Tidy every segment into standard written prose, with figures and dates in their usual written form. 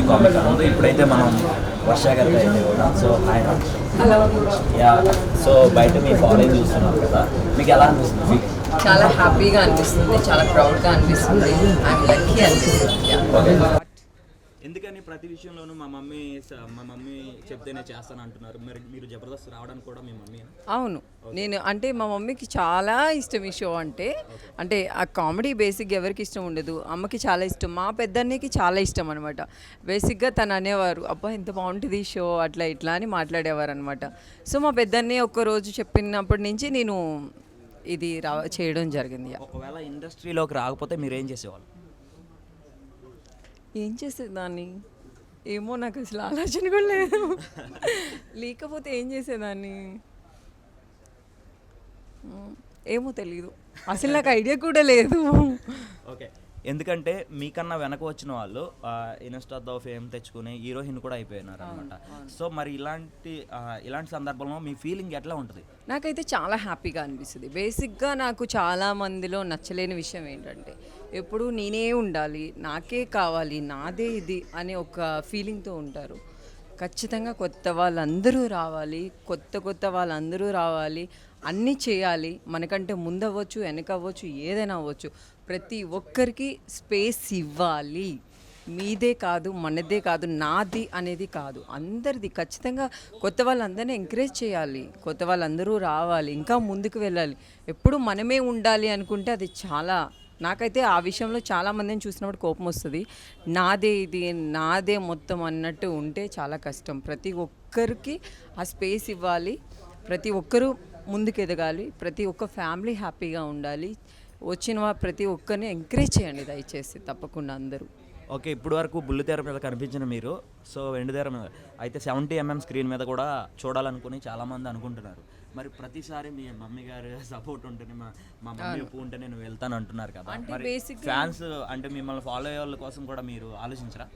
Comic ముందు ఇప్పుడైతే మనం వర్ష గారితో అయితే కూడా సో హాయ్ రా. హలో. యా సో బయట మీ ఫాలోయింగ్ చూస్తున్నారు కదా, మీకు ఎలా అనిపిస్తుంది? చాలా హ్యాపీగా అనిపిస్తుంది, చాలా ప్రౌడ్గా అనిపిస్తుంది, ఐఎమ్ లక్కీ అనిపిస్తుంది. Yeah. ఎందుకని ప్రతి విషయంలోనూ మా మమ్మీ చెప్తేనే చేస్తాను అంటున్నారు, మరి మీరు జబర్దస్త్ రావడానికి కూడా మీ మమ్మీ? అవును, నేను అంటే మా మమ్మీకి చాలా ఇష్టం ఈ షో అంటే. అంటే ఆ కామెడీ బేసిక్ ఎవరికి ఇష్టం ఉండదు, అమ్మకి చాలా ఇష్టం, మా పెద్దన్నకి చాలా ఇష్టం అనమాట. బేసిక్గా తను అనేవారు, అబ్బా ఎంత బాగుంటుంది ఈ షో, అట్లా ఇట్లా అని మాట్లాడేవారు అనమాట. సో మా పెద్దన్నే ఒక్కరోజు చెప్పినప్పటి నుంచి నేను ఇది చేయడం జరిగింది. ఒకవేళ ఇండస్ట్రీలోకి రాకపోతే మీరు ఏం చేసేవాళ్ళు? ఏం చేసేదాన్ని ఏమో, నాకు అసలు ఆలోచన కూడా లేదు. లేకపోతే ఏం చేసేదాన్ని ఏమో తెలీదు, అసలు నాకు ఐడియా కూడా లేదు. ఓకే, ఎందుకంటే మీకన్నా వెనక వచ్చిన వాళ్ళు ఇన్స్టాతో ఫేమ్ తెచ్చుకుని హీరోయిన్ కూడా అయిపోయినారు అనమాట. సో మరి ఇలాంటి సందర్భంలో మీ ఫీలింగ్ ఎట్లా ఉంటుంది? నాకైతే చాలా హ్యాపీగా అనిపిస్తుంది. బేసిక్గా నాకు చాలా మందిలో నచ్చలేని విషయం ఏంటంటే, ఎప్పుడు నేనే ఉండాలి, నాకే కావాలి, నాదే ఇది అనే ఒక ఫీలింగ్తో ఉంటారు. ఖచ్చితంగా కొత్త వాళ్ళందరూ రావాలి, కొత్త వాళ్ళందరూ రావాలి, అన్నీ చేయాలి. మనకంటే ముందు అవ్వచ్చు, వెనక అవ్వచ్చు, ఏదైనా అవ్వచ్చు, ప్రతి ఒక్కరికి స్పేస్ ఇవ్వాలి. మీదే కాదు, మనదే కాదు, నాది అనేది కాదు, అందరిది. ఖచ్చితంగా కొత్త వాళ్ళందరినీ ఎంకరేజ్ చేయాలి, కొత్త వాళ్ళందరూ రావాలి, ఇంకా ముందుకు వెళ్ళాలి. ఎప్పుడు మనమే ఉండాలి అనుకుంటే అది చాలా, నాకైతే ఆ విషయంలో చాలామందిని చూసినప్పుడు కోపం వస్తుంది. నాదే ఇది, నాదే మొత్తం అన్నట్టు ఉంటే చాలా కష్టం. ప్రతి ఒక్కరికి ఆ స్పేస్ ఇవ్వాలి, ప్రతి ఒక్కరూ ముందుకు ఎదగాలి, ప్రతి ఒక్క ఫ్యామిలీ హ్యాపీగా ఉండాలి. వచ్చిన ప్రతి ఒక్కరిని ఎంకరేజ్ చేయండి దయచేసి, తప్పకుండా అందరూ. ఓకే, ఇప్పుడు వరకు బుల్లితెర మీద కనిపించిన మీరు, సో వెండితెర మీద అయితే 70mm స్క్రీన్ మీద కూడా చూడాలనుకుని చాలామంది అనుకుంటున్నారు. మరి ప్రతిసారి మీ మమ్మీ గారు సపోర్ట్ ఉంటేనే, మా మమ్మీ ఒప్పు ఉంటే నేను వెళ్తాను అంటున్నారు కదా, మరి ఫ్యాన్స్ అంటే మిమ్మల్ని ఫాలో అయ్యే వాళ్ళ కోసం కూడా మీరు ఆలోచించరా?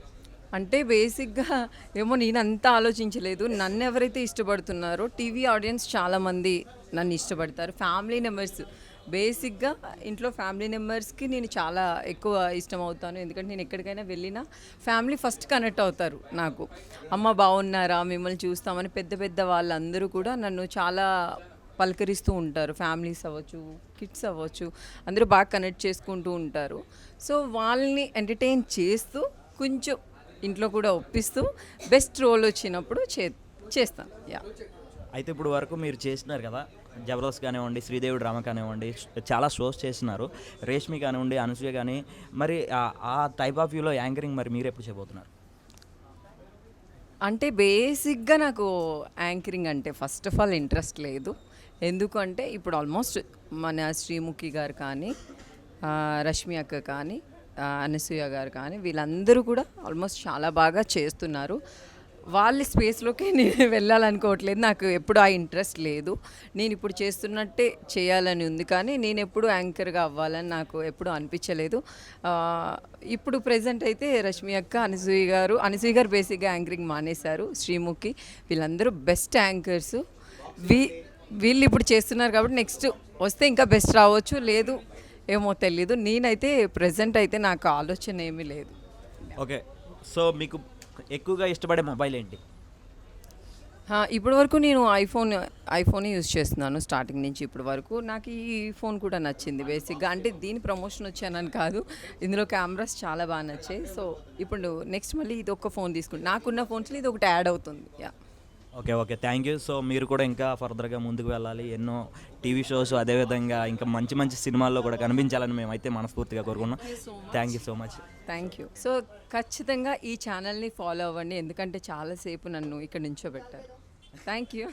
అంటే బేసిక్గా ఏమో నేను అంతా ఆలోచించలేదు. నన్ను ఎవరైతే ఇష్టపడుతున్నారో, టీవీ ఆడియన్స్ చాలామంది నన్ను ఇష్టపడతారు, ఫ్యామిలీ మెంబర్స్. బేసిక్గా ఇంట్లో ఫ్యామిలీ మెంబర్స్కి నేను చాలా ఎక్కువ ఇష్టం అవుతాను. ఎందుకంటే నేను ఎక్కడికైనా వెళ్ళినా ఫ్యామిలీ ఫస్ట్ కనెక్ట్ అవుతారు నాకు. అమ్మ బాగున్నారా, మిమ్మల్ని చూస్తామని పెద్ద వాళ్ళందరూ కూడా నన్ను చాలా పలకరిస్తూ ఉంటారు. ఫ్యామిలీస్ అవ్వచ్చు, కిడ్స్ అవ్వచ్చు, అందరూ బాగా కనెక్ట్ చేసుకుంటూ ఉంటారు. సో వాళ్ళని ఎంటర్టైన్ చేస్తూ, కొంచెం ఇంట్లో కూడా ఒప్పిస్తూ, బెస్ట్ రోల్ వచ్చినప్పుడు చేస్తాను. యా. అయితే ఇప్పుడు వరకు మీరు చేసినారు కదా, జబర్దస్త్ కానివ్వండి, శ్రీదేవి డ్రామా కానివ్వండి, చాలా షోస్ చేస్తున్నారు, రేష్మి కానివ్వండి, అనసూయ కానీ, మరి ఆ టైప్ ఆఫ్ వ్యూలో యాంకరింగ్ మరి మీరు ఎప్పుడు చేయబోతున్నారు? అంటే బేసిక్గా నాకు యాంకరింగ్ అంటే ఫస్ట్ ఆఫ్ ఆల్ ఇంట్రెస్ట్ లేదు. ఎందుకంటే ఇప్పుడు ఆల్మోస్ట్ మన శ్రీముఖి గారు కానీ, రష్మి అక్క కానీ, అనసూయ గారు కానీ, వీళ్ళందరూ కూడా ఆల్మోస్ట్ చాలా బాగా చేస్తున్నారు. వాళ్ళ స్పేస్లోకి నేను వెళ్ళాలనుకోవట్లేదు, నాకు ఎప్పుడు ఆ ఇంట్రెస్ట్ లేదు. నేను ఇప్పుడు చేస్తున్నట్టే చేయాలని ఉంది, కానీ నేను ఎప్పుడు యాంకర్గా అవ్వాలని నాకు ఎప్పుడు అనిపించలేదు. ఇప్పుడు ప్రెజెంట్ అయితే రష్మి అక్క, అనసూయ గారు బేసిక్గా యాంకరింగ్ మానేశారు, శ్రీముఖి, వీళ్ళందరూ బెస్ట్ యాంకర్స్. వీళ్ళు ఇప్పుడు చేస్తున్నారు కాబట్టి నెక్స్ట్ వస్తే ఇంకా బెస్ట్ రావచ్చు, లేదు ఏమో తెలీదు. నేనైతే ప్రెజెంట్ అయితే నాకు ఆలోచన ఏమీ లేదు. ఓకే, సో మీకు ఎక్కువగా ఇష్టపడే మొబైల్ ఏంటి? ఇప్పటి వరకు నేను ఐఫోన్ యూజ్ చేస్తున్నాను స్టార్టింగ్ నుంచి ఇప్పటి వరకు. నాకు ఈ ఫోన్ కూడా నచ్చింది బేసిక్గా. అంటే దీని ప్రమోషన్ వచ్చానని కాదు, ఇందులో కెమెరాస్ చాలా బాగా నచ్చాయి. సో ఇప్పుడు నెక్స్ట్ మళ్ళీ ఇది ఒక ఫోన్ తీసుకుంటాను, నాకున్న ఫోన్స్లో ఇది ఒకటి యాడ్ అవుతుంది. Yeah. Okay, thank you. So మీరు కూడా ఇంకా ఫర్దర్గా ముందుకు వెళ్ళాలి, ఎన్నో టీవీ షోస్, అదేవిధంగా ఇంకా మంచి సినిమాల్లో కూడా కనిపించాలని మేమైతే మనస్ఫూర్తిగా కోరుకున్నాం. Thank you so much. Thank you. So ఖచ్చితంగా ఈ ఛానల్ని ఫాలో అవ్వండి, ఎందుకంటే చాలాసేపు నన్ను ఇక్కడ నించోబెట్టారు. Thank you.